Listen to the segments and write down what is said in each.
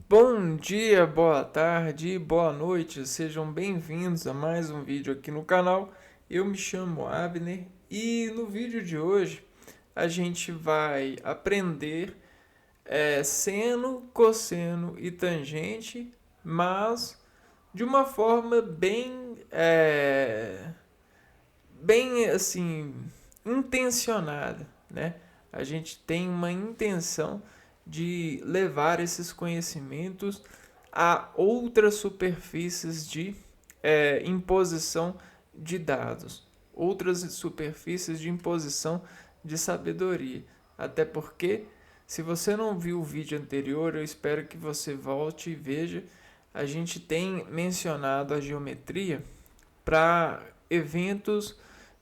Bom dia, boa tarde, boa noite, sejam bem-vindos a mais um vídeo aqui no canal. Eu me chamo Abner e no vídeo de hoje a gente vai aprender seno, cosseno e tangente, mas de uma forma bem assim, intencionada, né? A gente tem uma intenção de levar esses conhecimentos a outras superfícies de imposição de dados, outras superfícies de imposição de sabedoria. Até porque, se você não viu o vídeo anterior, eu espero que você volte e veja. A gente tem mencionado a geometria para eventos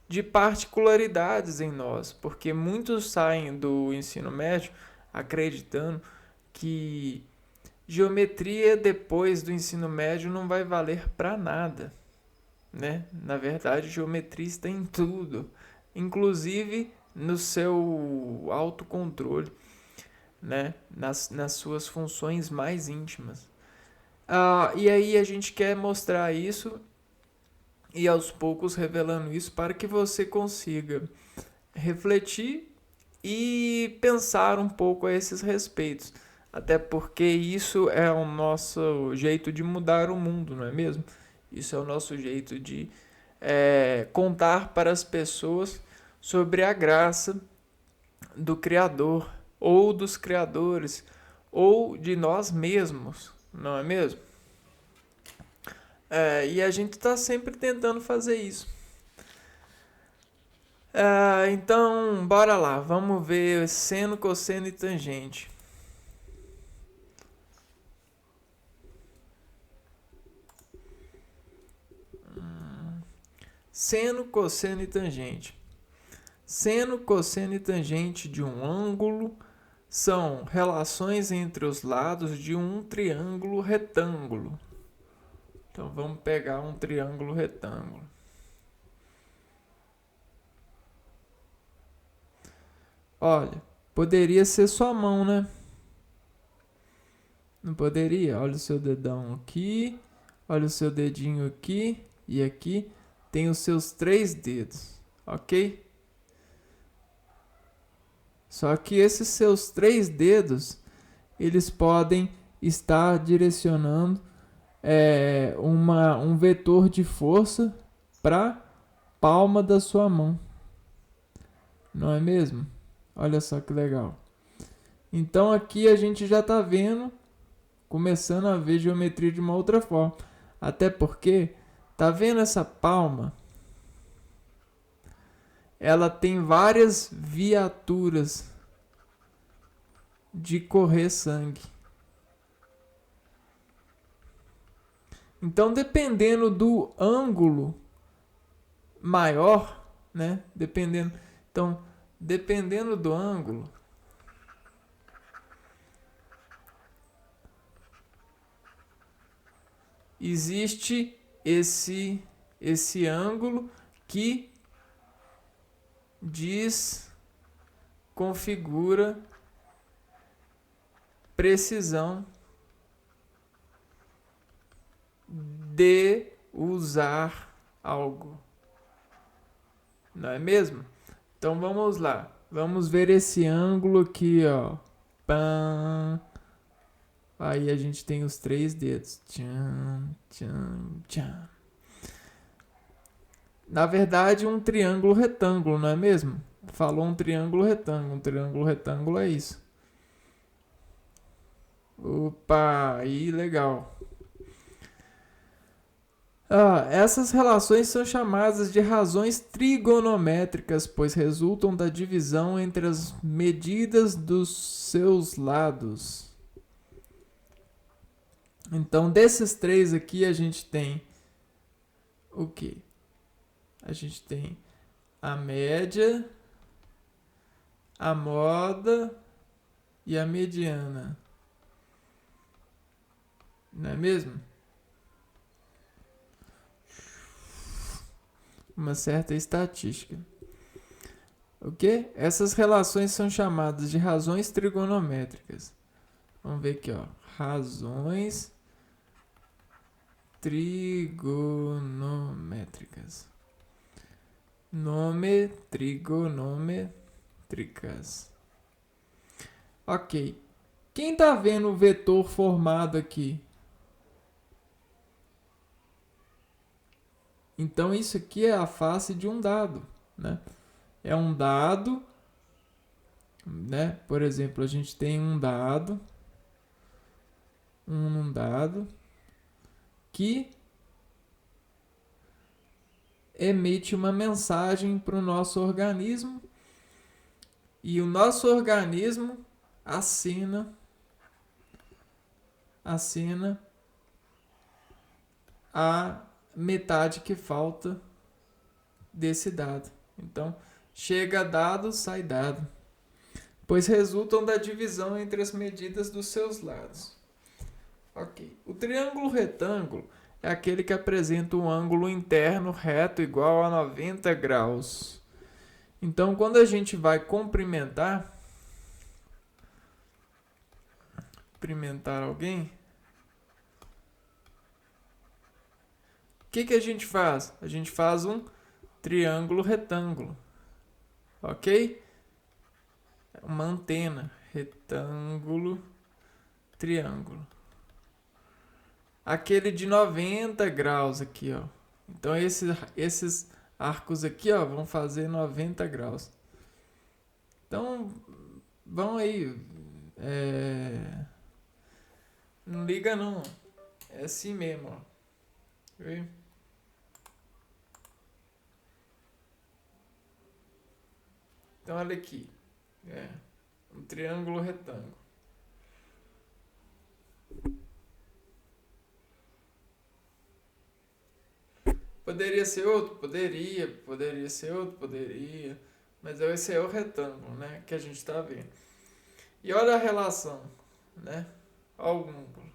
de particularidades em nós, porque muitos saem do ensino médio acreditando que geometria depois do ensino médio não vai valer para nada, né? Na verdade, geometria está em tudo, inclusive no seu autocontrole, né? Nas suas funções mais íntimas. E aí a gente quer mostrar isso e aos poucos revelando isso para que você consiga refletir e pensar um pouco a esses respeitos. Até porque isso é o nosso jeito de mudar o mundo, não é mesmo? Isso é o nosso jeito de contar para as pessoas sobre a graça do Criador, ou dos criadores, ou de nós mesmos, não é mesmo? E a gente está sempre tentando fazer isso. Então, bora lá, vamos ver seno, cosseno e tangente. Seno, cosseno e tangente. Seno, cosseno e tangente de um ângulo são relações entre os lados de um triângulo retângulo. Então vamos pegar um triângulo retângulo. Olha, poderia ser sua mão, né? Não poderia? Olha o seu dedão aqui, olha o seu dedinho aqui e aqui tem os seus 3 dedos, ok? Só que esses seus 3 dedos, eles podem estar direcionando um vetor de força para a palma da sua mão, não é mesmo? Olha só que legal. Então aqui a gente já está vendo, começando a ver geometria de uma outra forma. Até porque, tá vendo essa palma? Ela tem várias viaturas de correr sangue. Então, dependendo do ângulo maior, né? Dependendo do ângulo, existe esse ângulo que configura precisão de usar algo, não é mesmo? Então vamos lá, vamos ver esse ângulo aqui, ó. Pam. Aí a gente tem os 3 dedos. Tchan, tchan, tchan. Na verdade, um triângulo retângulo, não é mesmo? Falou um triângulo retângulo. Um triângulo retângulo é isso. Opa, aí legal. Essas relações são chamadas de razões trigonométricas, pois resultam da divisão entre as medidas dos seus lados. Então, desses 3 aqui, a gente tem o quê? A gente tem a média, a moda e a mediana. Não é mesmo? Uma certa estatística. O quê? Essas relações são chamadas de razões trigonométricas, Vamos ver aqui, ó. Razões trigonométricas. Trigonométricas. Ok. Quem tá vendo o vetor formado aqui? Então isso aqui é a face de um dado, né? É um dado, né? Por exemplo, a gente tem um dado que emite uma mensagem para o nosso organismo e o nosso organismo assina a metade que falta desse dado. Então, chega dado, sai dado, pois resultam da divisão entre as medidas dos seus lados. Ok. O triângulo retângulo é aquele que apresenta um ângulo interno reto igual a 90 graus. Então, quando a gente vai cumprimentar alguém, o que a gente faz? A gente faz um triângulo retângulo, ok? Uma antena, retângulo, triângulo. Aquele de 90 graus aqui, ó. Então esses arcos aqui, ó, vão fazer 90 graus. Então, vão aí. Não liga não. É assim mesmo, ó. Viu? Então, olha aqui. Um triângulo retângulo. Poderia ser outro? Poderia ser outro? Poderia. Mas esse é o retângulo, né? Que a gente está vendo. E olha a relação, né? Olha o ângulo.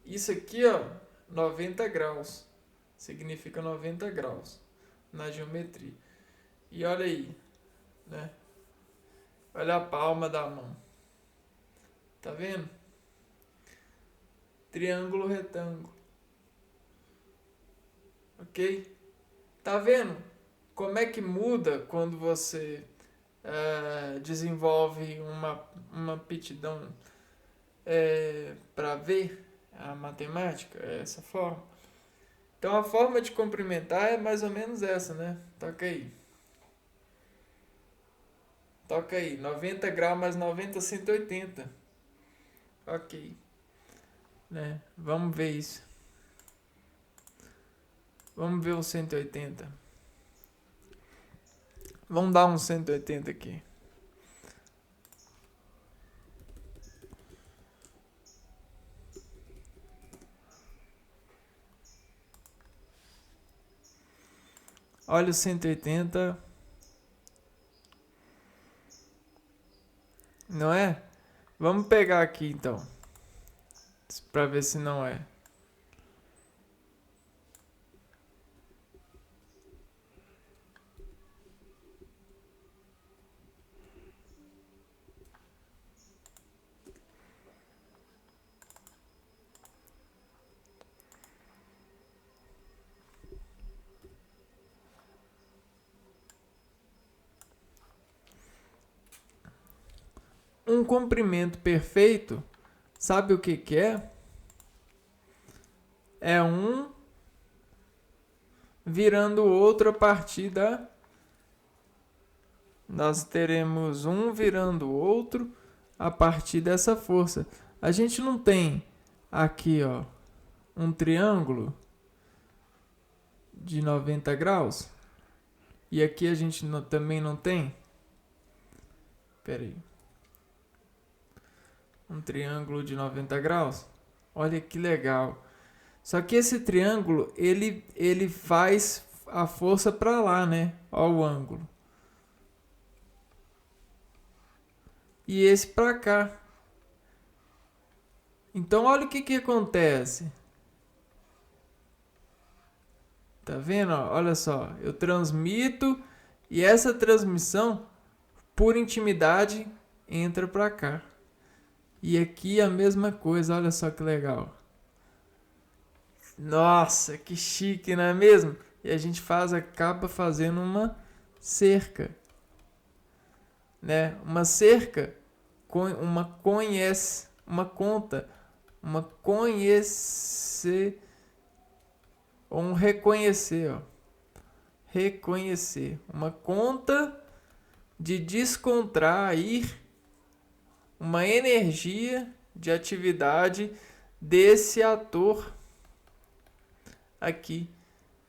Isso aqui, ó, 90 graus. Significa 90 graus na geometria. E olha aí, né? Olha a palma da mão. Tá vendo? Triângulo retângulo. Ok? Tá vendo como é que muda quando você desenvolve uma aptidão para ver a matemática? É essa forma. Então a forma de cumprimentar é mais ou menos essa, né? Toca aí. 90 graus mais 90, 180. Ok. Né? Vamos ver isso. Vamos ver o 180. Vamos dar um 180 aqui. Olha o 180. Não é? Vamos pegar aqui então. Para ver se não é. Um comprimento perfeito, sabe o que é? É um virando o outro a partir da... Nós teremos um virando o outro a partir dessa força. A gente não tem aqui, ó, um triângulo de 90 graus? E aqui a gente também não tem? Espera aí. Um triângulo de 90 graus? Olha que legal. Só que esse triângulo, ele faz a força para lá, né? Olha o ângulo. E esse para cá. Então, olha o que acontece. Tá vendo? Olha só. Eu transmito e essa transmissão, por intimidade, entra para cá. E aqui a mesma coisa, olha só que legal. Nossa, que chique, não é mesmo? E a gente acaba fazendo uma cerca, né? Uma cerca com uma conta, uma conhecer, ou um reconhecer, ó. Reconhecer, uma conta de descontrair uma energia de atividade desse ator aqui.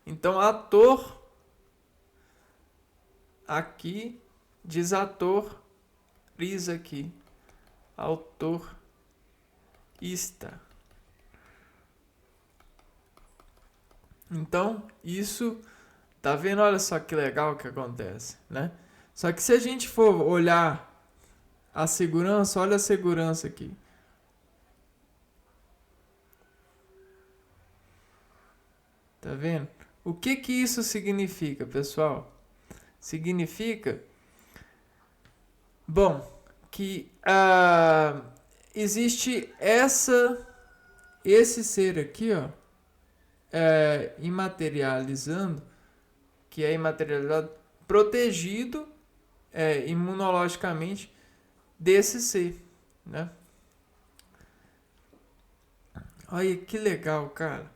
Então, ator aqui diz ator, ris aqui, autor ista. Então, isso, tá vendo? Olha só que legal que acontece, né? Só que se a gente for olhar a segurança, olha a segurança aqui. Tá vendo? O que que isso significa, pessoal? Significa, bom, que existe esse ser aqui, ó, imaterializando, que é imaterializado, protegido imunologicamente desse ser, né? Olha que legal, cara,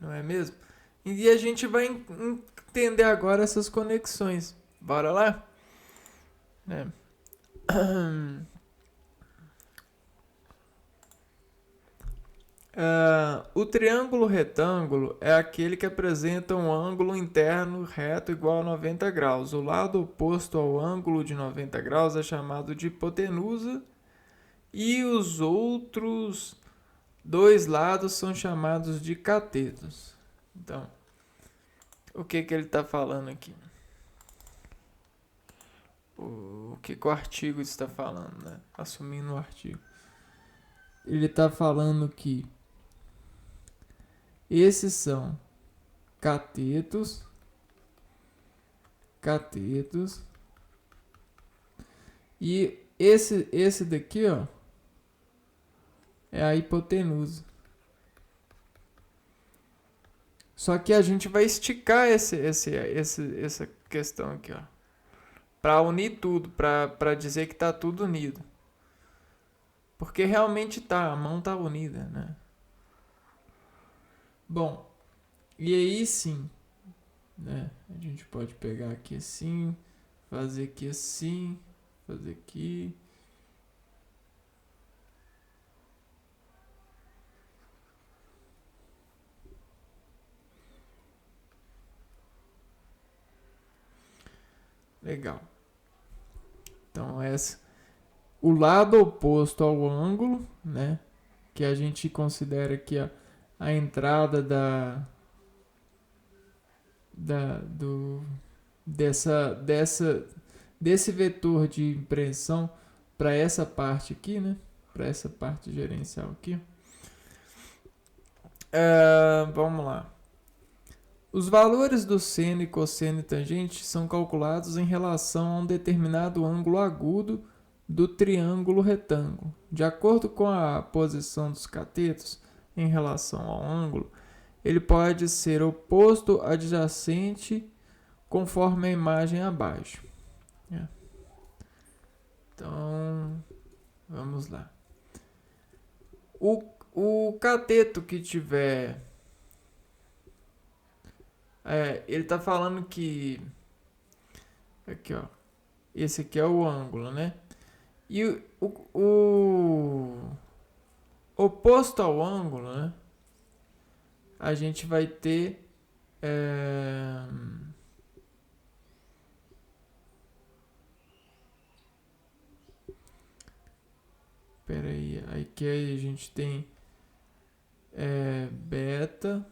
não é mesmo? E a gente vai entender agora essas conexões. Bora lá? É. O triângulo retângulo é aquele que apresenta um ângulo interno reto igual a 90 graus. O lado oposto ao ângulo de 90 graus é chamado de hipotenusa e os outros dois lados são chamados de catetos. Então, o que ele está falando aqui? O que o artigo está falando, né? Assumindo o artigo. Ele está falando que esses são catetos, e esse daqui, ó, é a hipotenusa. Só que a gente vai esticar essa questão aqui, ó, para unir tudo, para dizer que tá tudo unido. Porque realmente tá, a mão tá unida, né? Bom, e aí sim, né? A gente pode pegar aqui assim, fazer aqui assim, fazer aqui. Legal. Então o lado oposto ao ângulo, né? Que a gente considera aqui a entrada desse vetor de impressão para essa parte aqui, né? Para essa parte gerencial aqui. Vamos lá. Os valores do seno e cosseno e tangente são calculados em relação a um determinado ângulo agudo do triângulo retângulo. De acordo com a posição dos catetos em relação ao ângulo, ele pode ser oposto, adjacente, conforme a imagem abaixo. Então, vamos lá. O cateto que tiver... ele está falando que... Aqui, ó. Esse aqui é o ângulo, né? E o oposto ao ângulo, né? A gente vai ter... Espera aí. Aqui a gente tem beta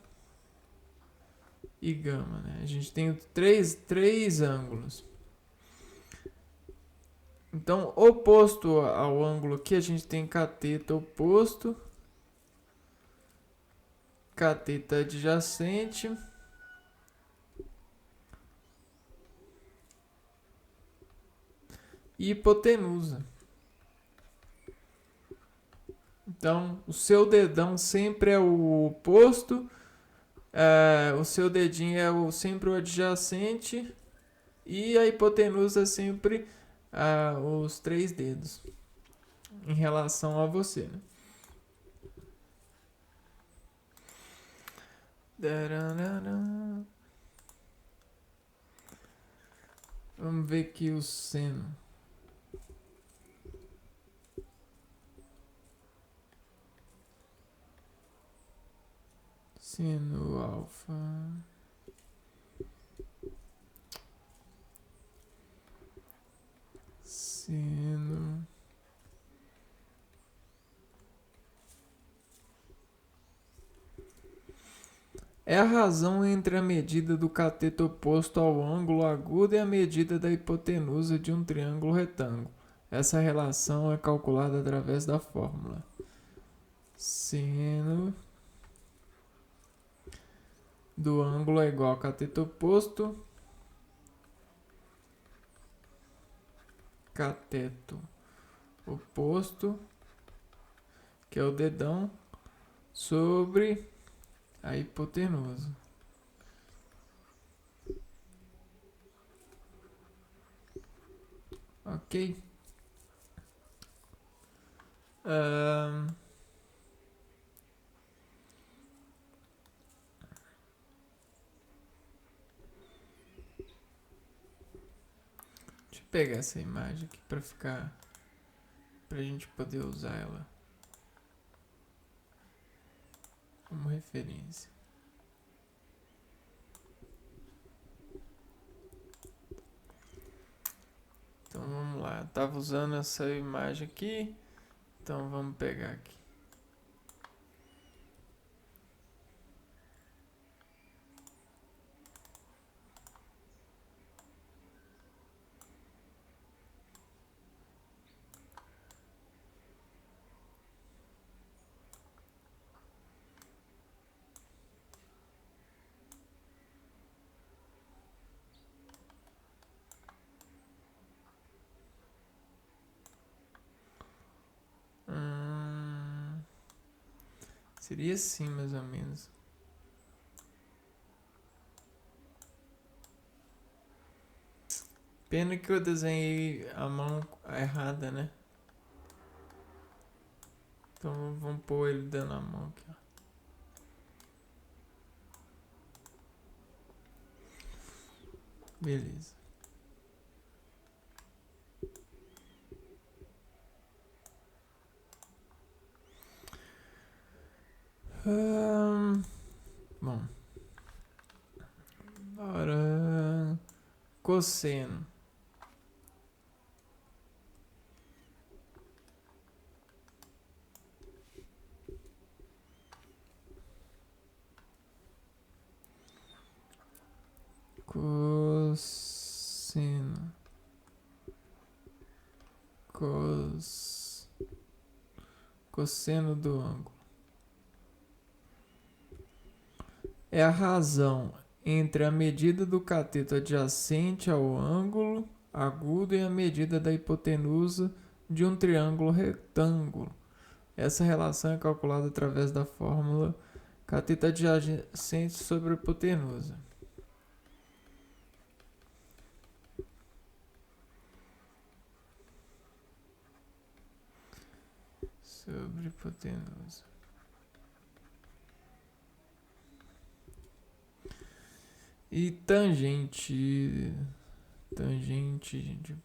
e gama, né? A gente tem três ângulos. Então, oposto ao ângulo aqui, a gente tem cateto oposto, cateto adjacente e hipotenusa. Então, o seu dedão sempre é o oposto, o seu dedinho é sempre o adjacente e a hipotenusa é sempre os três dedos em relação a você, né? Vamos ver aqui o seno. Seno alfa. Seno. É a razão entre a medida do cateto oposto ao ângulo agudo e a medida da hipotenusa de um triângulo retângulo. Essa relação é calculada através da fórmula. Seno do ângulo é igual ao cateto oposto. Cateto oposto, que é o dedão, sobre a hipotenusa. Ok? Deixa eu pegar essa imagem aqui pra gente poder usar ela como referência. Então vamos lá, eu tava usando essa imagem aqui, então vamos pegar aqui. Seria assim, mais ou menos. Pena que eu desenhei a mão errada, né? Então vamos pôr ele dando a mão aqui, ó. Beleza. Bom. Agora. Cosseno. Cosseno. Cosseno do ângulo. É a razão entre a medida do cateto adjacente ao ângulo agudo e a medida da hipotenusa de um triângulo retângulo. Essa relação é calculada através da fórmula cateto adjacente sobre a hipotenusa. Sobre hipotenusa. E tangente de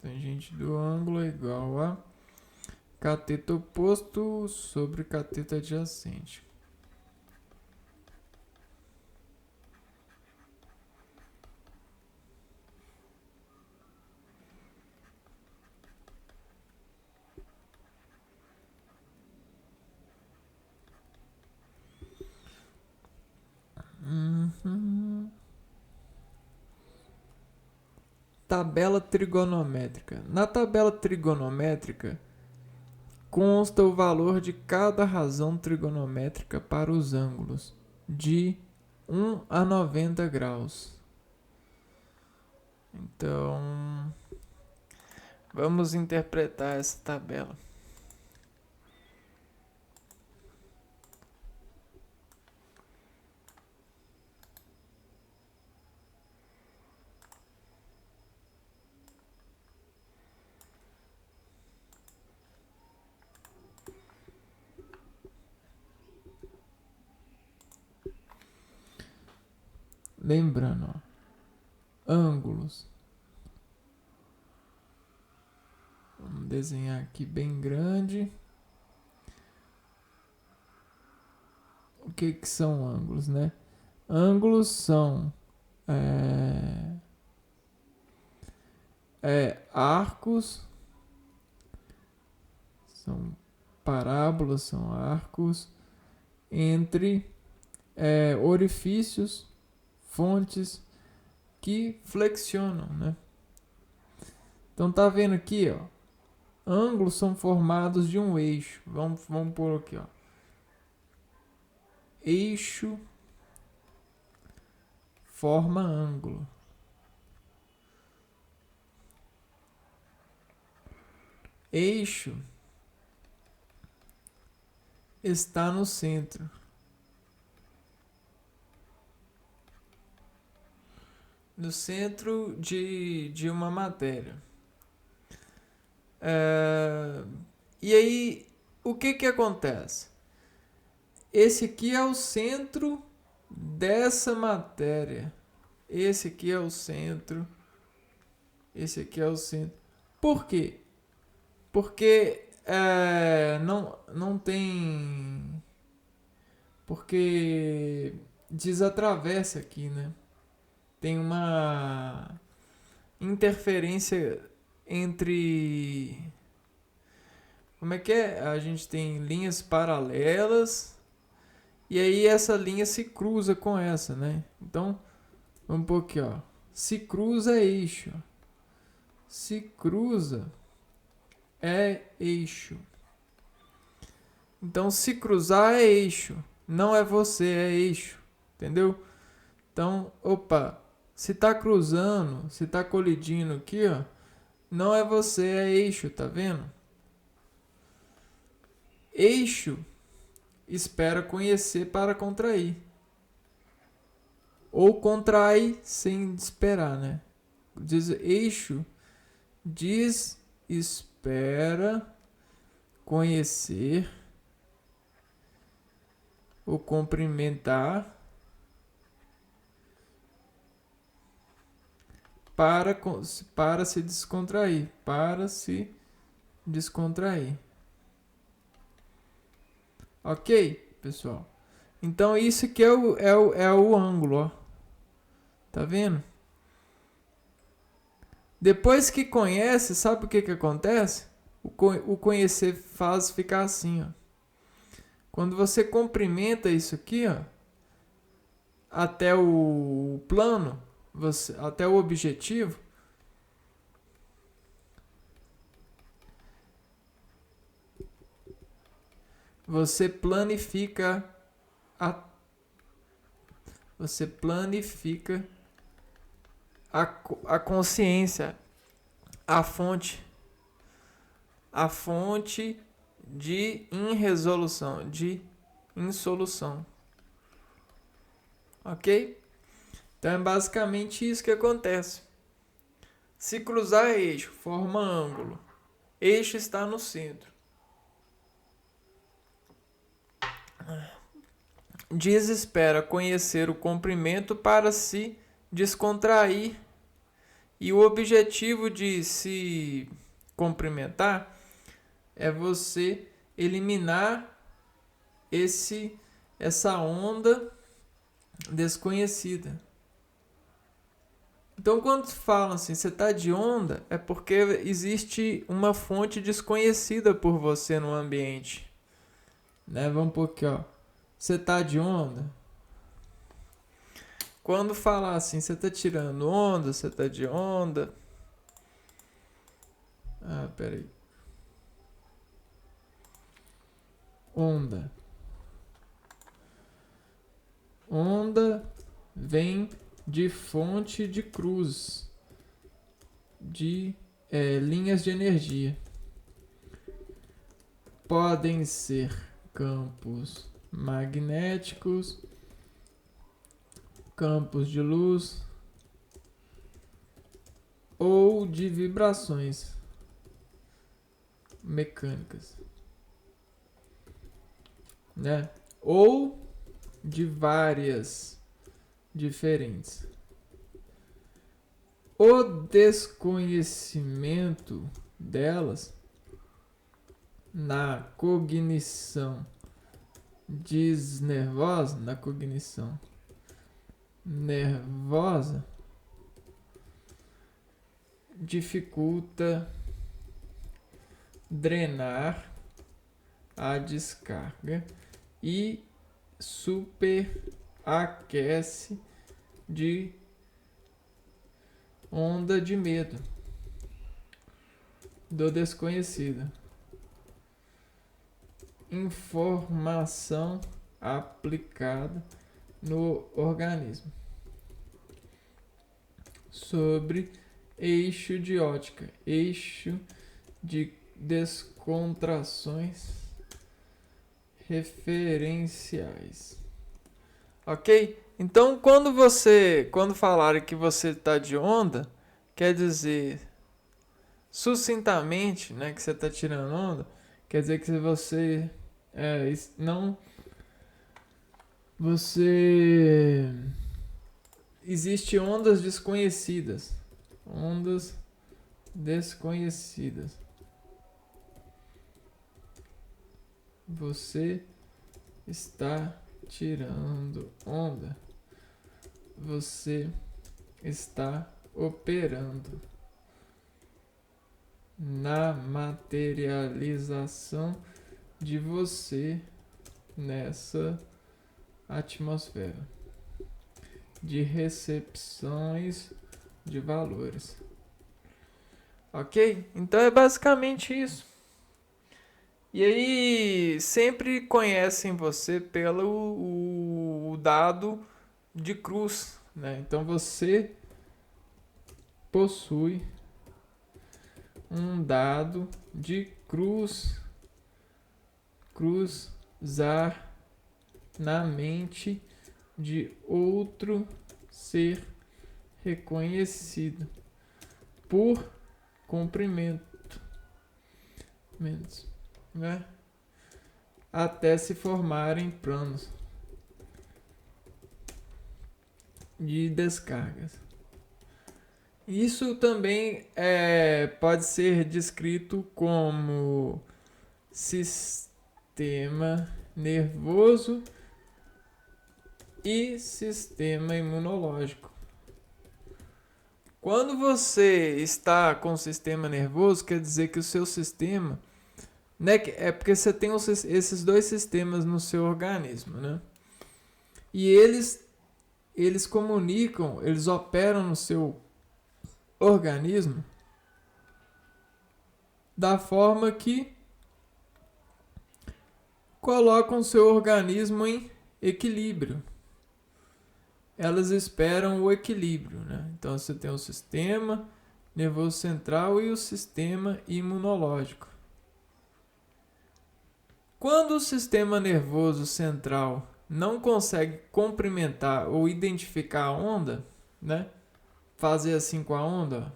tangente do ângulo é igual a cateto oposto sobre cateto adjacente. Tabela trigonométrica. Na tabela trigonométrica consta o valor de cada razão trigonométrica para os ângulos de a 90 graus. Então, vamos interpretar essa tabela. Lembrando, ó, ângulos. Vamos desenhar aqui bem grande. O que são ângulos, né? Ângulos são arcos, são parábolas, são arcos entre orifícios, fontes que flexionam, né? Então tá vendo aqui, ó, ângulos são formados de um eixo. Vamos pôr aqui, ó, eixo forma ângulo. Eixo está no centro. No centro de uma matéria. E aí, o que acontece? Esse aqui é o centro dessa matéria. Esse aqui é o centro. Esse aqui é o centro. Por quê? Porque não tem... Porque desatravessa aqui, né? Tem uma interferência entre... Como é que é? A gente tem linhas paralelas e aí essa linha se cruza com essa, né? Então, vamos pôr aqui, ó. Se cruza é eixo. Se cruza é eixo. Então, se cruzar é eixo. Não é você, é eixo. Entendeu? Então, opa, se tá cruzando, se tá colidindo aqui, ó, não é você, é eixo, tá vendo? Eixo espera conhecer para contrair. Ou contrai sem esperar, né? Diz eixo espera conhecer ou cumprimentar para se descontrair. Para se descontrair. Ok, pessoal? Então isso aqui é o ângulo, ó. Tá vendo? Depois que conhece, sabe o que acontece? O conhecer faz ficar assim, ó. Quando você cumprimenta isso aqui, ó, até o plano, até o objetivo, você planifica a consciência, a fonte de irresolução, de insolução. Ok? Então é basicamente isso que acontece. Se cruzar eixo, forma ângulo. Eixo está no centro. Desespera conhecer o comprimento para se descontrair. E o objetivo de se cumprimentar é você eliminar essa onda desconhecida. Então, quando falam assim, você está de onda, é porque existe uma fonte desconhecida por você no ambiente. Né? Vamos pôr aqui, ó. Você está de onda? Quando falar assim, você está tirando onda, você está de onda. Ah, peraí. Onda. Onda vem de fonte de cruz, de linhas de energia. Podem ser campos magnéticos, campos de luz ou de vibrações mecânicas, né? Ou de várias diferentes. O desconhecimento delas na cognição nervosa dificulta drenar a descarga e superaquece de onda de medo do desconhecido. Informação aplicada no organismo sobre eixo de ótica, eixo de descontrações referenciais. Ok? Então, quando falarem que você está de onda, quer dizer sucintamente, né, que você está tirando onda, quer dizer que você existe ondas desconhecidas. Ondas desconhecidas. Você está tirando onda. Você está operando na materialização de você nessa atmosfera de recepções de valores. Ok? Então é basicamente isso. E aí sempre conhecem você pelo o dado de cruz, né? Então você possui um dado de cruzar na mente de outro ser reconhecido por cumprimentos, né? Até se formarem planos de descargas. Isso também pode ser descrito como sistema nervoso e sistema imunológico. Quando você está com o sistema nervoso, quer dizer que o seu sistema, né, é porque você tem esses dois sistemas no seu organismo, né? E eles comunicam, eles operam no seu organismo da forma que colocam o seu organismo em equilíbrio. Elas esperam o equilíbrio, né? Então você tem o sistema nervoso central e o sistema imunológico. Quando o sistema nervoso central não consegue cumprimentar ou identificar a onda, né? Fazer assim com a onda.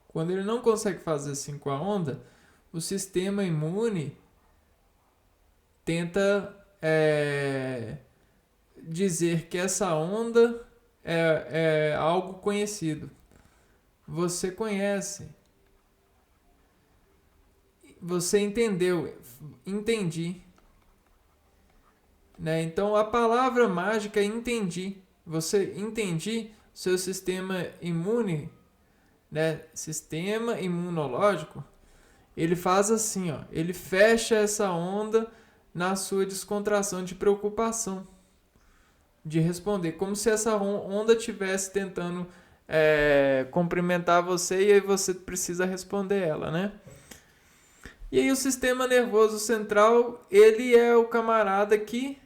Quando ele não consegue fazer assim com a onda, o sistema imune tenta dizer que essa onda é algo conhecido. Você conhece. Você entendeu. Entendi. Né? Então a palavra mágica é entendi. Você entendi seu sistema imune, né? Sistema imunológico. Ele faz assim, ó. Ele fecha essa onda na sua descontração de preocupação, de responder, como se essa onda estivesse tentando cumprimentar você e aí você precisa responder ela, né? E aí o sistema nervoso central, ele é o camarada que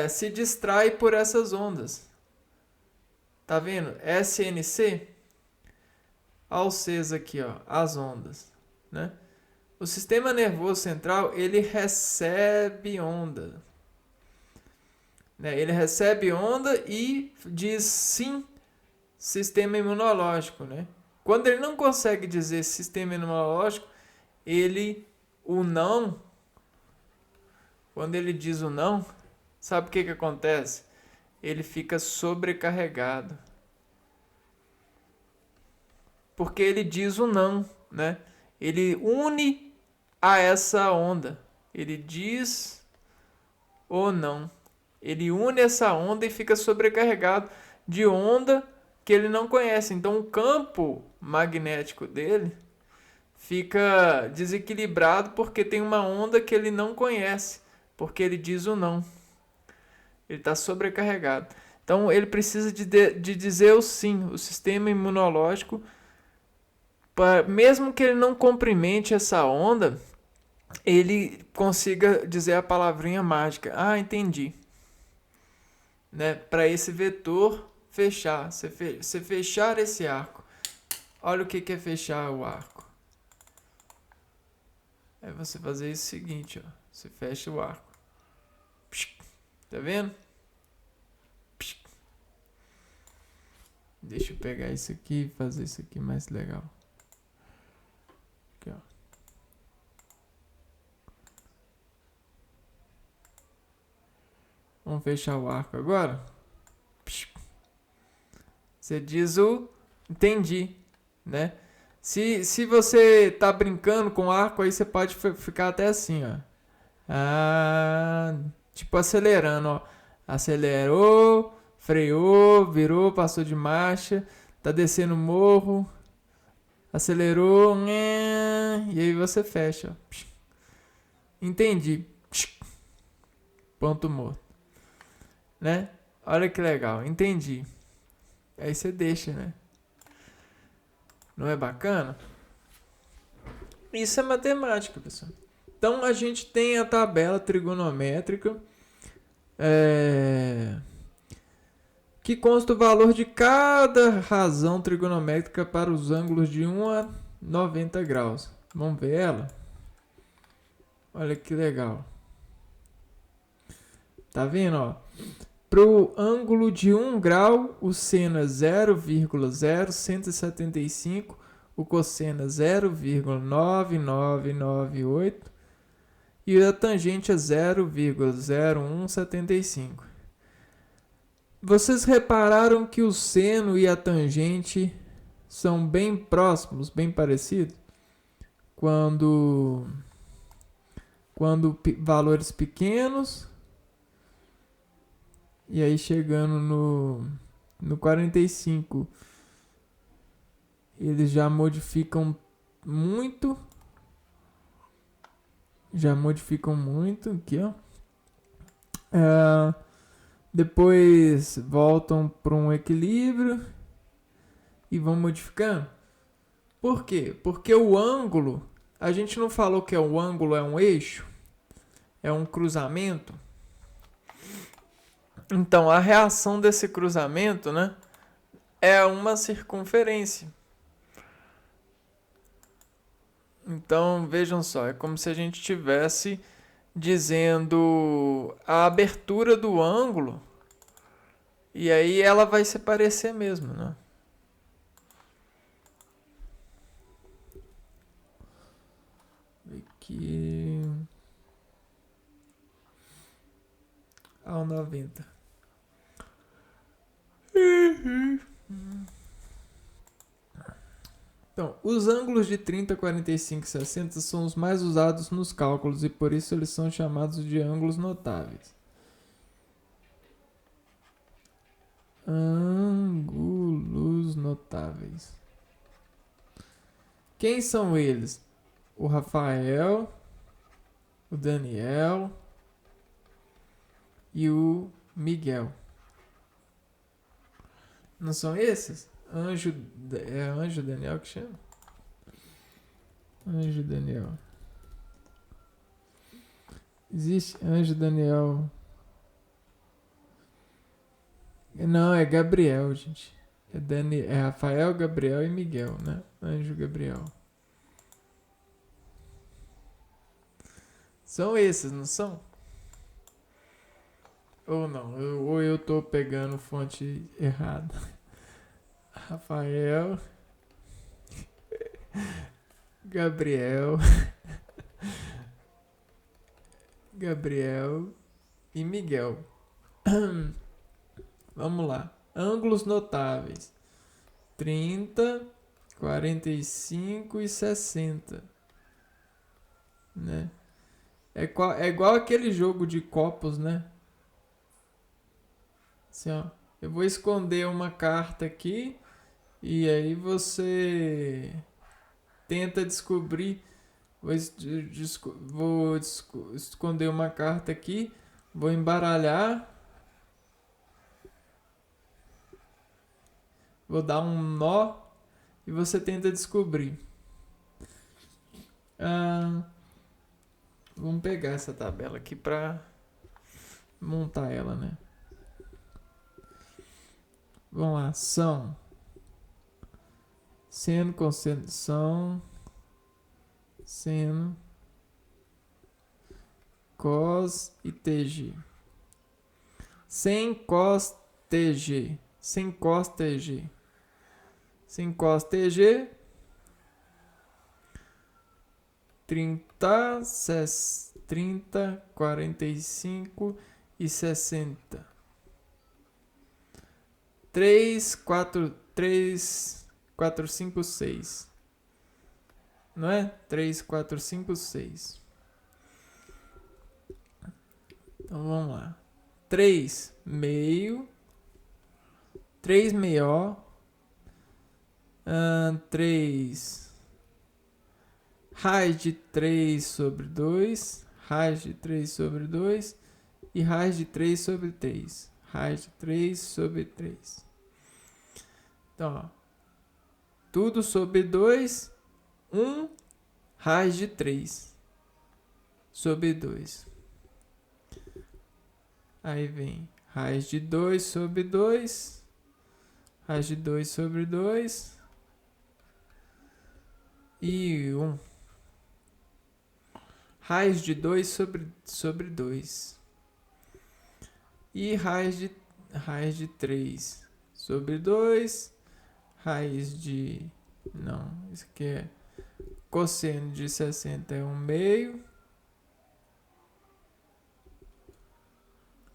se distrai por essas ondas. Tá vendo? SNC, olha os Cs aqui, ó, as ondas, né? O sistema nervoso central, ele recebe onda, né? Ele recebe onda e diz sim, sistema imunológico, né? Quando ele não consegue dizer sistema imunológico, o não, quando ele diz o não, sabe o que acontece? Ele fica sobrecarregado. Porque ele diz o não, né? Ele une a essa onda. Ele diz o não. Ele une essa onda e fica sobrecarregado de onda que ele não conhece. Então o campo magnético dele fica desequilibrado porque tem uma onda que ele não conhece, porque ele diz o não. Ele está sobrecarregado. Então ele precisa de dizer o sim. O sistema imunológico, mesmo que ele não cumprimente essa onda, ele consiga dizer a palavrinha mágica. Ah, entendi. Né? Para esse vetor fechar. Você fechar esse arco. Olha o que é fechar o arco. É você fazer isso seguinte, ó. Você fecha o arco. Tá vendo? Deixa eu pegar isso aqui e fazer isso aqui mais legal. Aqui, ó. Vamos fechar o arco agora? Você diz o entendi, né? Se você tá brincando com o arco, aí você pode ficar até assim, ó. Tipo acelerando, ó. Acelerou, freou, virou, passou de marcha, tá descendo o morro, acelerou, e aí você fecha, ó. Entendi. Ponto morto. Né? Olha que legal, entendi. Aí você deixa, né? Não é bacana? Isso é matemática, pessoal. Então a gente tem a tabela trigonométrica que consta o valor de cada razão trigonométrica para os ângulos de 1 a 90 graus. Vamos ver ela? Olha que legal. Tá vendo, ó? Para o ângulo de 1 grau, o seno é 0,0175, o cosseno é 0,9998 e a tangente é 0,0175. Vocês repararam que o seno e a tangente são bem próximos, bem parecidos? Quando valores pequenos, e aí chegando no 45, eles já modificam muito. Aqui, ó. Depois voltam para um equilíbrio e vão modificando. Por quê? Porque o ângulo, a gente não falou que o ângulo é um eixo? É um cruzamento? Então, a reação desse cruzamento, né, é uma circunferência. Então, vejam só, é como se a gente estivesse dizendo a abertura do ângulo, e aí ela vai se parecer mesmo, né? Aqui ao 90. Então, os ângulos de 30, 45 e 60 são os mais usados nos cálculos e por isso eles são chamados de ângulos notáveis. Ângulos notáveis. Quem são eles? O Rafael, o Daniel e o Miguel. Não são esses? É Anjo Daniel que chama? Anjo Daniel. Existe Anjo Daniel Não, é Gabriel, gente. É Rafael, Gabriel e Miguel, né? Anjo Gabriel. São esses, não são? Ou não? Ou eu tô pegando fonte errada. Rafael, Gabriel, Gabriel e Miguel. Vamos lá. Ângulos notáveis: 30, 45 e 60. Né? É igual aquele jogo de copos, né? Assim, ó. Eu vou esconder uma carta aqui e aí você tenta descobrir. Vou esconder uma carta aqui, vou embaralhar, vou dar um nó e você tenta descobrir. Vamos pegar essa tabela aqui para montar ela, né? Vamos lá, seno, cosseno, seno, cos e TG. Sem cos TG. Sem cos TG. Sem cos TG. 30, 45 e 60. 3, 4, 5, 6. Não é? 3, 4, 5, 6. Então vamos lá. 3, meio. 3 maior. 3 raiz de 3 sobre 2. Raiz de 3 sobre 2. E raiz de 3 sobre 3. Raiz de 3 sobre 3. Então, ó. Tudo sobre 2. 1 raiz de 3 sobre 2. Aí vem raiz de 2 sobre 2. Raiz de 2 sobre 2. E 1. Raiz de 2 sobre 2. E raiz de 3 sobre 2. Raiz de... Não, isso aqui é... Cosseno de 60 é 1 meio.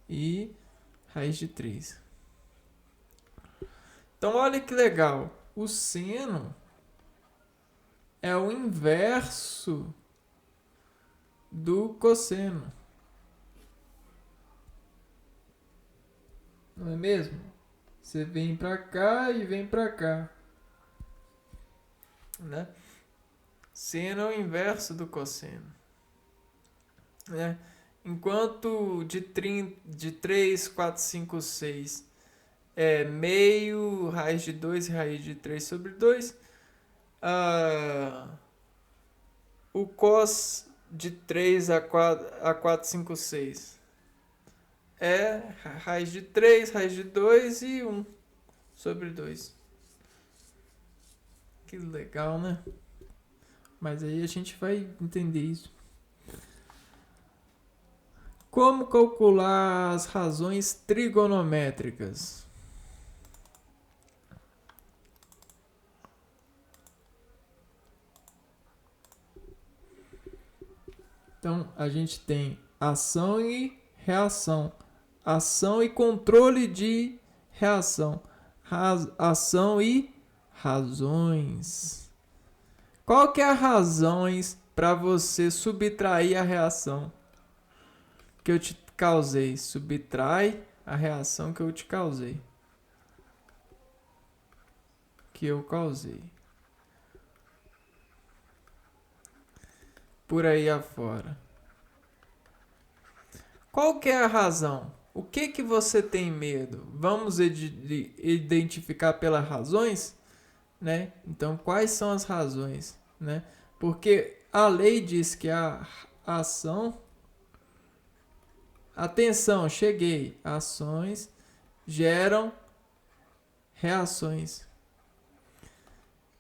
E raiz de 3. Então, olha que legal. O seno é o inverso do cosseno. Não é mesmo? Você vem para cá e vem para cá. Né? Seno é o inverso do cosseno. Né? Enquanto de 3, 4, 5, 6 é meio, raiz de 2 e raiz de 3 sobre 2, o cos de 3 a 4, 5, 6 é raiz de 3, raiz de 2 e 1 sobre 2. Que legal, né? Mas aí a gente vai entender isso. Como calcular as razões trigonométricas? Então, a gente tem ação e reação. Ação e controle de reação. Ação e razões. Qual que é as razões para você subtrair a reação que eu te causei? Subtrai a reação que eu te causei. Que eu causei. Por aí afora. Qual que é a razão? O que você tem medo? Vamos identificar pelas razões? Né? Então, quais são as razões? Né? Porque a lei diz que a ação... Atenção, cheguei. Ações geram reações,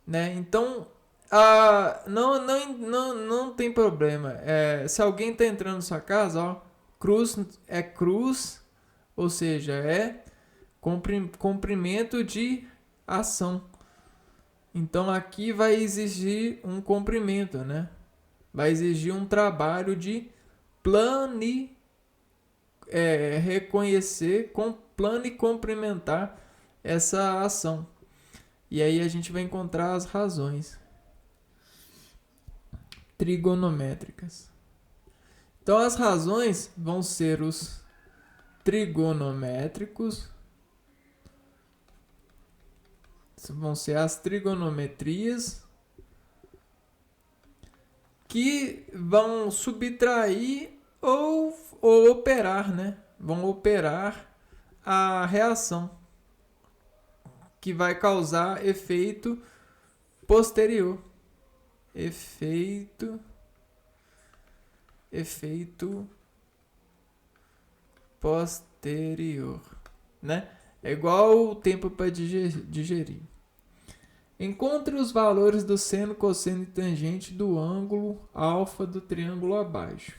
né? Então, não tem problema. Se alguém está entrando na sua casa, ó, cruz, ou seja, é comprimento de ação. Então aqui vai exigir um comprimento, né? Vai exigir um trabalho de reconhecer, plano e complementar essa ação. E aí a gente vai encontrar as razões trigonométricas. Então as razões vão ser os trigonométricos, vão ser as trigonometrias que vão subtrair ou operar, né? Vão operar a reação que vai causar efeito posterior. Efeito posterior, né? É igual o tempo para digerir. Encontre os valores do seno, cosseno e tangente do ângulo alfa do triângulo abaixo.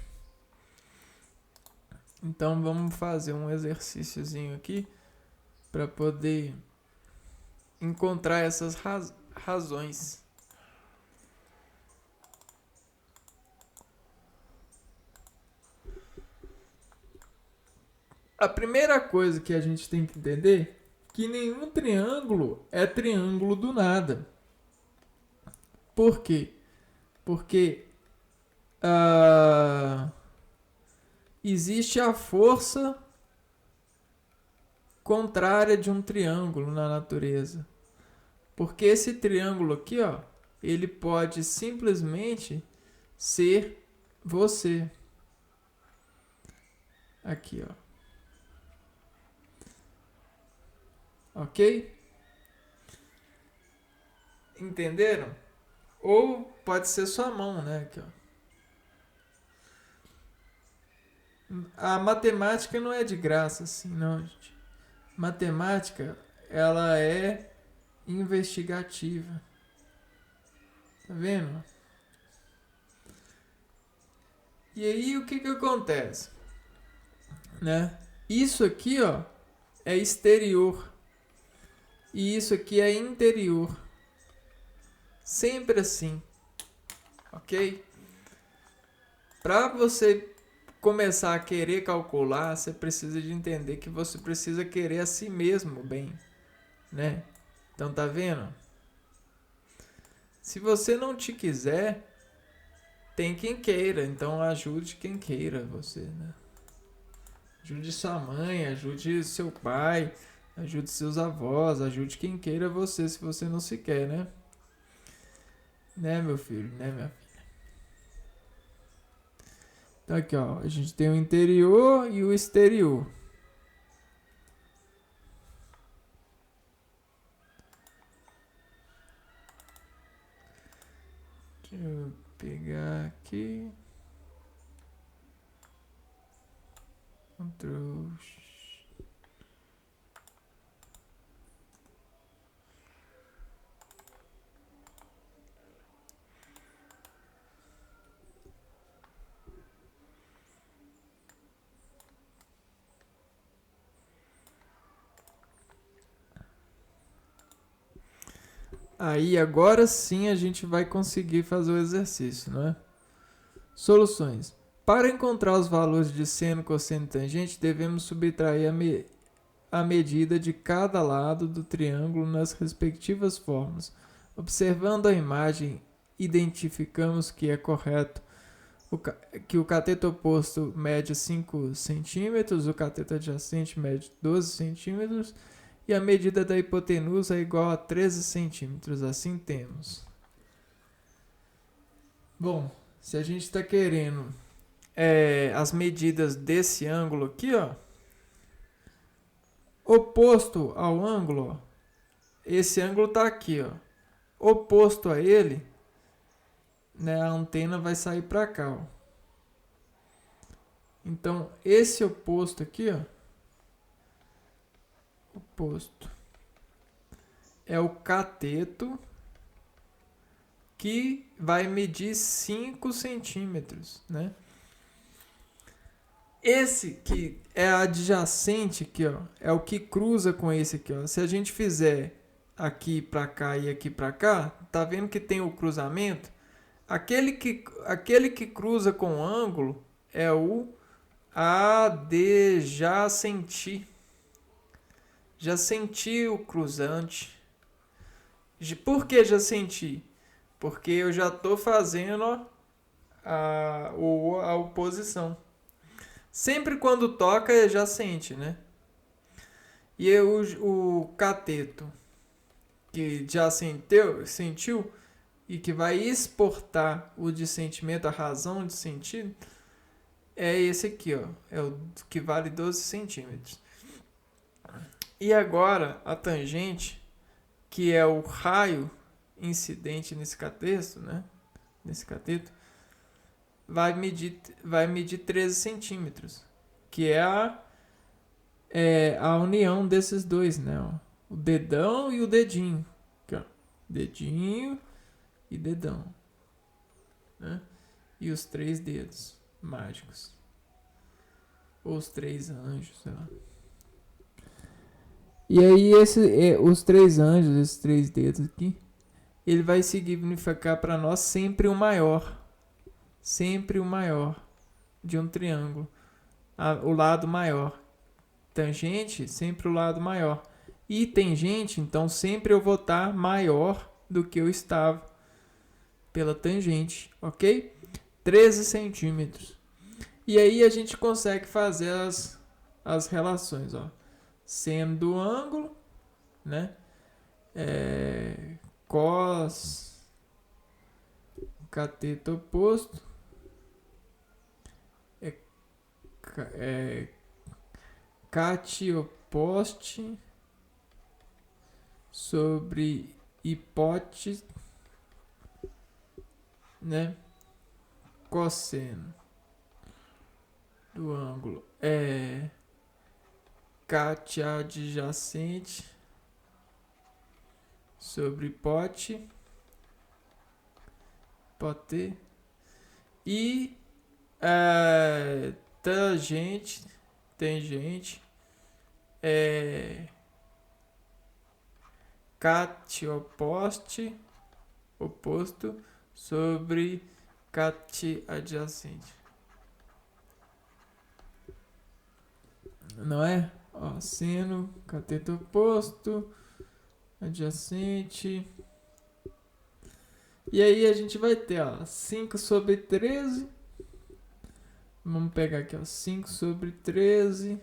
Então vamos fazer um exercíciozinho aqui para poder encontrar essas razões. A primeira coisa que a gente tem que entender é que nenhum triângulo é triângulo do nada. Por quê? Porque existe a força contrária de um triângulo na natureza. Porque esse triângulo aqui, ó, ele pode simplesmente ser você. Aqui, ó. Ok? Entenderam? Ou pode ser sua mão, né? Aqui, ó. A matemática não é de graça, assim, não, gente. Matemática, ela é investigativa. Tá vendo? E aí, o que acontece? Né? Isso aqui, ó, é exterior. E isso aqui é interior. Sempre assim. Ok? Para você começar a querer calcular, você precisa de entender que você precisa querer a si mesmo bem, né? Então tá vendo? Se você não te quiser, tem quem queira, então ajude quem queira você, né? Ajude sua mãe, ajude seu pai, ajude seus avós, ajude quem queira você, se você não se quer, né? Né, meu filho, né, minha filha? Então aqui, ó, a gente tem o interior e o exterior. Deixa eu pegar aqui. Ctrl. Aí agora sim a gente vai conseguir fazer o exercício, não é? Soluções. Para encontrar os valores de seno, cosseno e tangente, devemos subtrair a medida de cada lado do triângulo nas respectivas formas. Observando a imagem, identificamos que é correto que o cateto oposto mede 5 centímetros, o cateto adjacente mede 12 centímetros e a medida da hipotenusa é igual a 13 centímetros. Assim temos. Bom, se a gente está querendo as medidas desse ângulo aqui, ó, oposto ao ângulo, ó, esse ângulo está aqui, ó, oposto a ele, né, a antena vai sair para cá, ó. Então esse oposto aqui, ó, posto é o cateto, que vai medir 5 centímetros, né? Esse que é adjacente aqui, ó, é o que cruza com esse aqui, ó. Se a gente fizer aqui para cá e aqui para cá, tá vendo que tem o cruzamento? Aquele que cruza com o ângulo é o adjacente. Já senti o cruzante. Por que já senti? Porque eu já estou fazendo a oposição. Sempre quando toca é já sente, né? E o cateto, que já sentiu e que vai exportar o dissentimento, a razão de sentir, é esse aqui, ó. É o que vale 12 centímetros. E agora a tangente, que é o raio incidente nesse cateto, né? Nesse cateto, vai medir 13 centímetros, que é a união desses dois, né? Ó. O dedão e o dedinho. Aqui, ó. Dedinho e dedão. Né? E os 3 dedos mágicos. Ou os 3 anjos, sei lá. E aí os 3 anjos, esses 3 dedos aqui, ele vai significar para nós sempre o maior. Sempre o maior de um triângulo. O lado maior. Tangente, sempre o lado maior. E tangente, então sempre eu vou estar maior do que eu estava pela tangente, ok? 13 centímetros. E aí a gente consegue fazer as relações, ó. Seno do ângulo, né? Cos cateto oposto cat oposte sobre hipótese, né? Cosseno do ângulo cat adjacente sobre hipote e tangente cat oposto sobre cat adjacente. Não é? Ó, seno, cateto oposto, adjacente. E aí a gente vai ter, ó, 5 sobre 13. Vamos pegar aqui, ó, 5 sobre 13.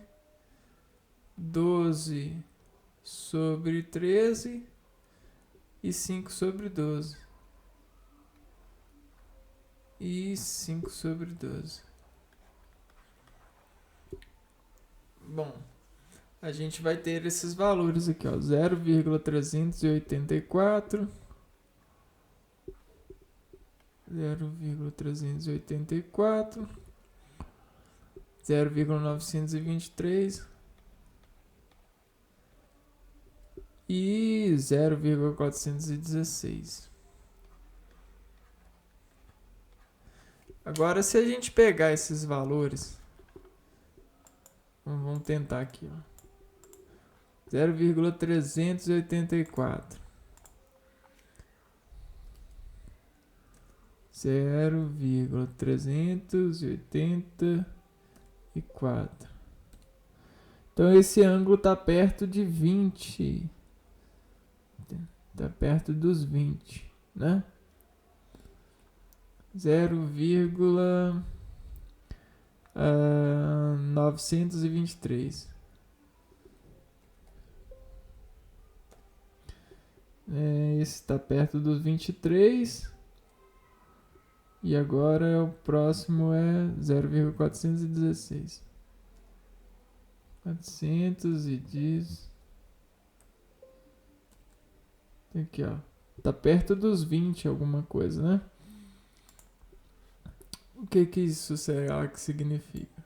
12 sobre 13. E 5 sobre 12. E 5 sobre 12. Bom, a gente vai ter esses valores aqui, ó, 0,384, 0,384, 0,923 e 0,416. Agora, se a gente pegar esses valores, vamos tentar aqui, ó. 0,384, 0,384. Então esse ângulo está perto de 20. Está perto dos 20, né? 0,923. Esse está perto dos 23. E agora o próximo é 0,416. 410. Aqui, ó. Tá perto dos 20 alguma coisa, né? O que isso será que significa?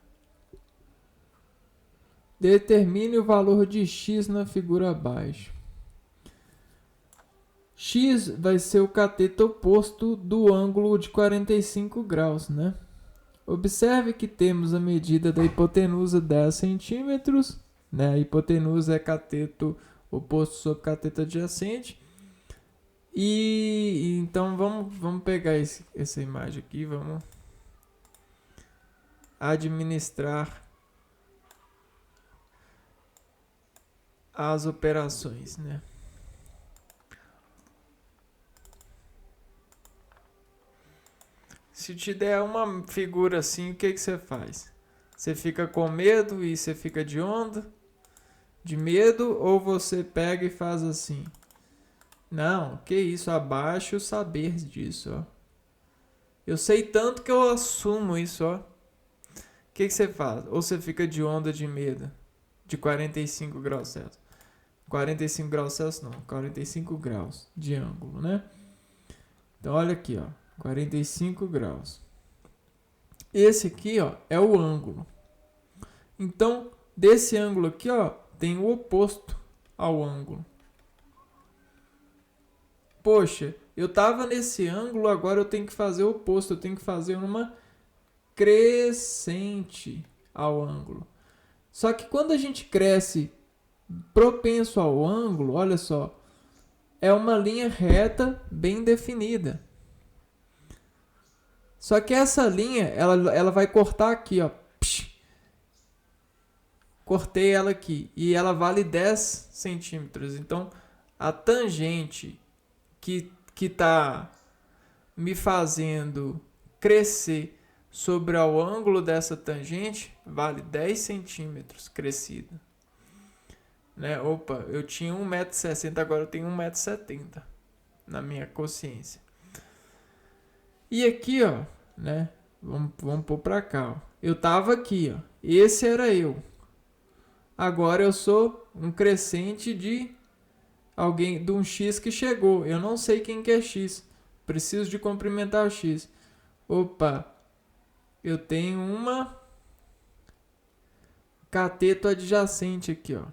Determine o valor de x na figura abaixo. X vai ser o cateto oposto do ângulo de 45 graus, né? Observe que temos a medida da hipotenusa 10 centímetros, né? A hipotenusa é cateto oposto sobre cateto adjacente. E então vamos pegar essa imagem aqui, vamos administrar as operações, né? Se te der uma figura assim, o que você faz? Você fica com medo e você fica de onda? De medo? Ou você pega e faz assim? Não, que isso, abaixo o saber disso, ó. Eu sei tanto que eu assumo isso, ó. O que você faz? Ou você fica de onda de medo? De 45 graus Celsius. 45 graus Celsius não, 45 graus de ângulo, né? Então olha aqui, ó. 45 graus. Esse aqui, ó, é o ângulo. Então, desse ângulo aqui, ó, tem o oposto ao ângulo. Poxa, eu tava nesse ângulo, agora eu tenho que fazer o oposto, eu tenho que fazer uma crescente ao ângulo. Só que quando a gente cresce propenso ao ângulo, olha só, é uma linha reta bem definida. Só que essa linha, ela vai cortar aqui, ó. Cortei ela aqui. E ela vale 10 centímetros. Então, a tangente que está me fazendo crescer sobre o ângulo dessa tangente vale 10 centímetros crescida. Né? Opa, eu tinha 1,60 m, agora eu tenho 1,70 m na minha consciência. E aqui, ó, né? Vamos pôr pra cá, ó. Eu tava aqui, ó. Esse era eu. Agora eu sou um crescente de alguém, de um X que chegou. Eu não sei quem que é X. Preciso de cumprimentar o X. Opa, eu tenho uma cateto adjacente aqui, ó.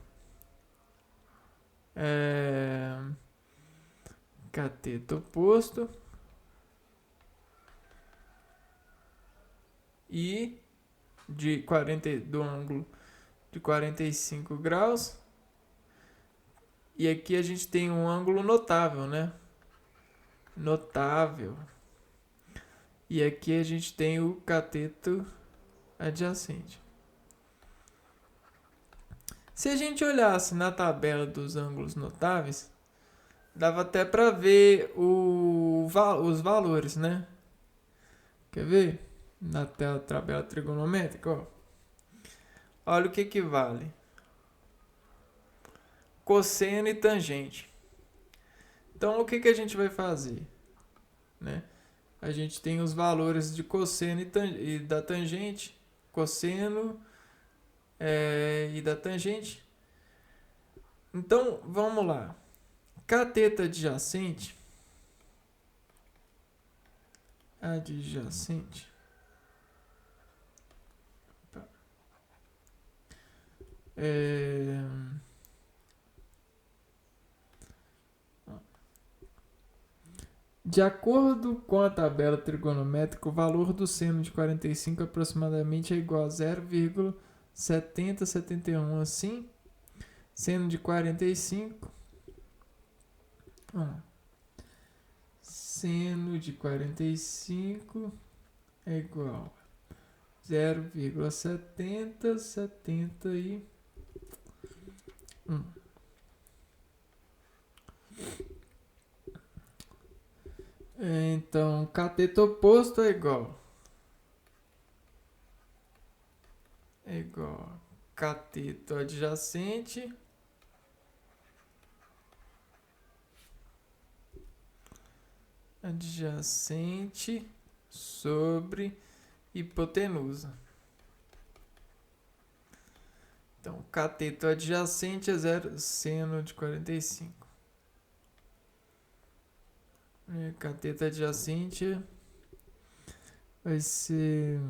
Cateto oposto. E do ângulo de 45 graus. E aqui a gente tem um ângulo notável, né? Notável. E aqui a gente tem o cateto adjacente. Se a gente olhasse na tabela dos ângulos notáveis, dava até para ver os valores, né? Quer ver? Na tabela trigonométrica, ó. Olha o que vale. Cosseno e tangente. Então, o que a gente vai fazer? Né? A gente tem os valores de cosseno e da tangente. Cosseno e da tangente. Então, vamos lá. Cateto adjacente. De acordo com a tabela trigonométrica, o valor do seno de 45 aproximadamente é igual a 0,7071. Assim, seno de 45. Seno de 45 é igual a 0,7071. Então, cateto oposto é igual a cateto adjacente sobre hipotenusa. Então, cateto adjacente é seno de 45. Cateto adjacente vai ser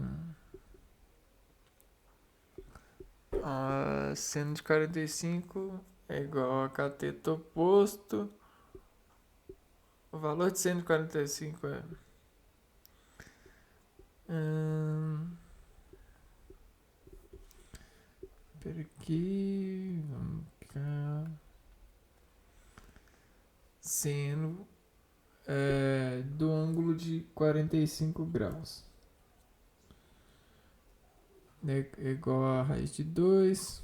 Seno de 45 é igual a cateto oposto. O valor de seno de 45 é... Espera aqui. Vamos cá. Seno do ângulo de 45 graus. É igual a raiz de 2.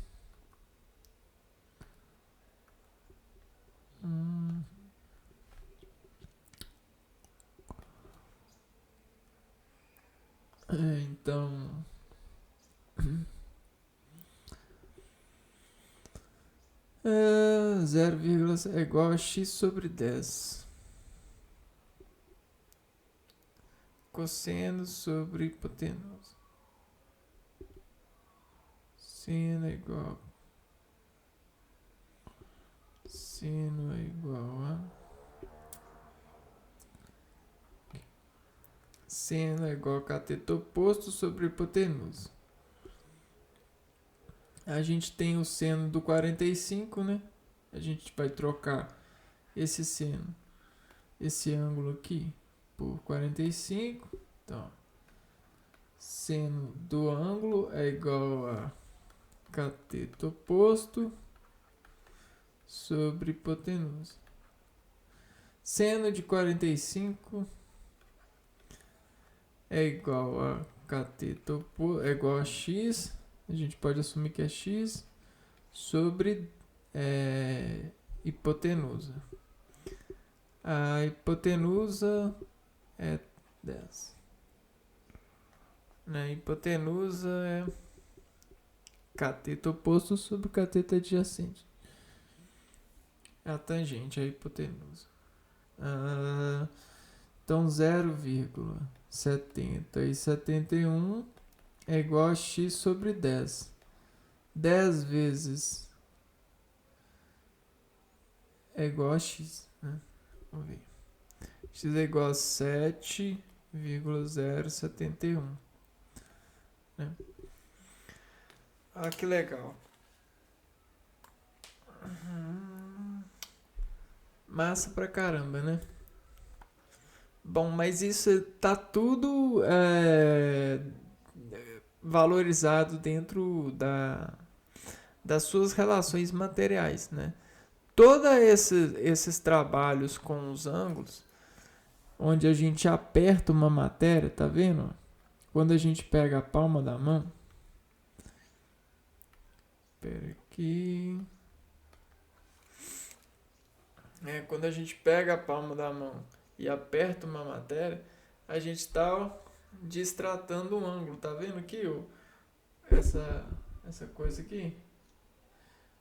Então... 0, é igual a x sobre 10. Cosseno sobre hipotenusa. Seno é igual a seno é igual a cateto oposto sobre hipotenusa. A gente tem o seno do 45, né? A gente vai trocar esse seno, esse ângulo aqui, por 45. Então, seno do ângulo é igual a cateto oposto sobre hipotenusa. Seno de 45 é igual a cateto oposto, é igual a x. A gente pode assumir que é x sobre hipotenusa. A hipotenusa é 10. A hipotenusa é cateto oposto sobre cateto adjacente. A tangente, a hipotenusa. Então 0,70 e 71 é igual a x sobre 10. 10 vezes é igual a x, né? Vamos ver. X é igual a 7,071. Né? Que legal. Massa pra caramba, né? Bom, mas isso tá tudo valorizado dentro das suas relações materiais, né? Todos esses trabalhos com os ângulos, onde a gente aperta uma matéria, tá vendo? Quando a gente pega a palma da mão, espera aqui, quando a gente pega a palma da mão e aperta uma matéria, a gente está destratando um ângulo, tá vendo aqui essa coisa aqui?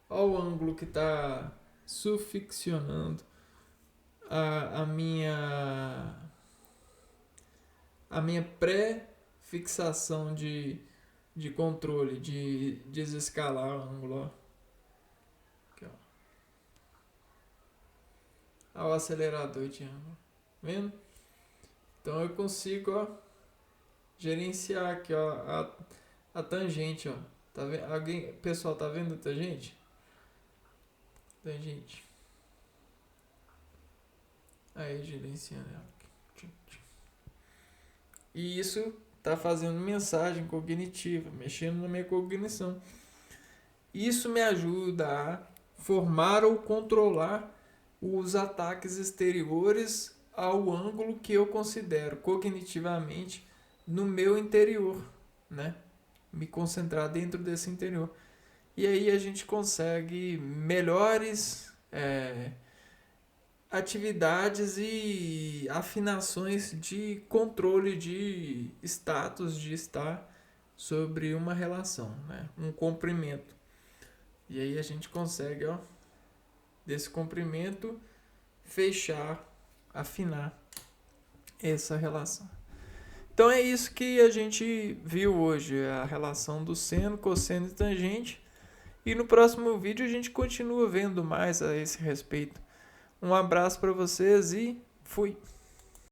Olha o ângulo que está suficcionando a minha pré-fixação de controle, de desescalar o ângulo. Ó. Aqui, ó. Olha o acelerador de ângulo. Vendo? Então eu consigo gerenciar aqui a tangente. Ó. Tá vendo? Pessoal, tá vendo a tangente? Tangente. Aí, gerenciando ela. E isso tá fazendo mensagem cognitiva, mexendo na minha cognição. Isso me ajuda a formar ou controlar os ataques exteriores ao ângulo que eu considero cognitivamente no meu interior, né? Me concentrar dentro desse interior. E aí a gente consegue melhores atividades e afinações de controle de status, de estar sobre uma relação, né? Um comprimento. E aí a gente consegue, desse comprimento, fechar, afinar essa relação. Então é isso que a gente viu hoje, a relação do seno, cosseno e tangente. E no próximo vídeo a gente continua vendo mais a esse respeito. Um abraço para vocês e fui!